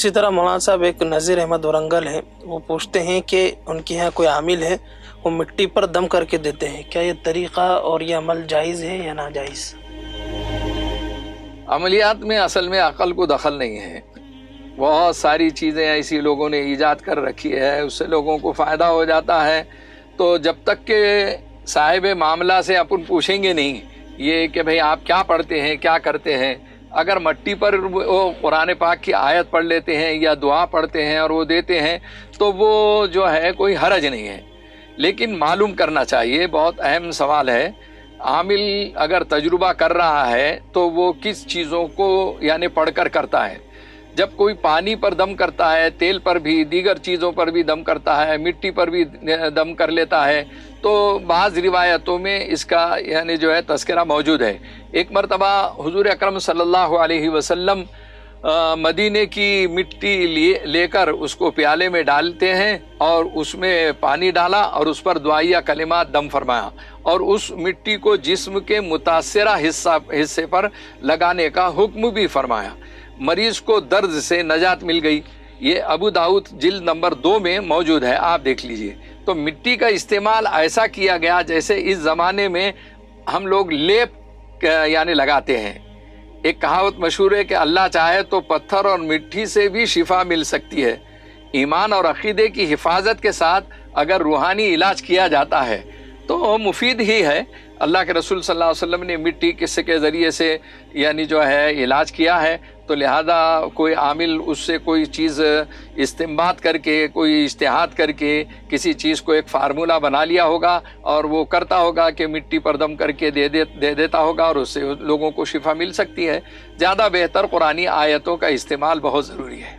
اسی طرح مولانا صاحب ایک نذیر احمد ورنگل ہیں، وہ پوچھتے ہیں کہ ان کے یہاں کوئی عامل ہے وہ مٹی پر دم کر کے دیتے ہیں، کیا یہ طریقہ اور یہ عمل جائز ہے یا ناجائز؟ عملیات میں اصل میں عقل کو دخل نہیں ہے، بہت ساری چیزیں ایسی لوگوں نے ایجاد کر رکھی ہے، اس سے لوگوں کو فائدہ ہو جاتا ہے۔ تو جب تک کہ صاحب معاملہ سے اپن پوچھیں گے نہیں یہ کہ بھئی آپ کیا پڑھتے ہیں، کیا کرتے ہیں، اگر مٹی پر وہ قرآن پاک کی آیت پڑھ لیتے ہیں یا دعا پڑھتے ہیں اور وہ دیتے ہیں تو وہ جو ہے کوئی حرج نہیں ہے، لیکن معلوم کرنا چاہیے، بہت اہم سوال ہے۔ عامل اگر تجربہ کر رہا ہے تو وہ کس چیزوں کو یعنی پڑھ کر کرتا ہے۔ جب کوئی پانی پر دم کرتا ہے، تیل پر بھی، دیگر چیزوں پر بھی دم کرتا ہے، مٹی پر بھی دم کر لیتا ہے، تو بعض روایتوں میں اس کا یعنی جو ہے تذکرہ موجود ہے۔ ایک مرتبہ حضور اکرم صلی اللہ علیہ وسلم مدینے کی مٹی لے کر اس کو پیالے میں ڈالتے ہیں اور اس میں پانی ڈالا اور اس پر دعائیہ کلمات دم فرمایا اور اس مٹی کو جسم کے متاثرہ حصے پر لگانے کا حکم بھی فرمایا۔ مریض کو درد سے نجات مل گئی۔ یہ ابو داؤد جلد نمبر 2 میں موجود ہے، آپ دیکھ لیجئے۔ تو مٹی کا استعمال ایسا کیا گیا جیسے اس زمانے میں ہم لوگ لیپ یعنی لگاتے ہیں۔ ایک کہاوت مشہور ہے کہ اللہ چاہے تو پتھر اور مٹی سے بھی شفا مل سکتی ہے۔ ایمان اور عقیدے کی حفاظت کے ساتھ اگر روحانی علاج کیا جاتا ہے تو مفید ہی ہے۔ اللہ کے رسول صلی اللہ علیہ وسلم نے مٹی کے ذریعے سے یعنی جو ہے علاج کیا ہے، تو لہذا کوئی عامل اس سے کوئی چیز استنباط کر کے، کوئی اجتہاد کر کے کسی چیز کو ایک فارمولہ بنا لیا ہوگا اور وہ کرتا ہوگا کہ مٹی پر دم کر کے دے دیتا ہوگا اور اس سے لوگوں کو شفا مل سکتی ہے۔ زیادہ بہتر قرآنی آیتوں کا استعمال بہت ضروری ہے۔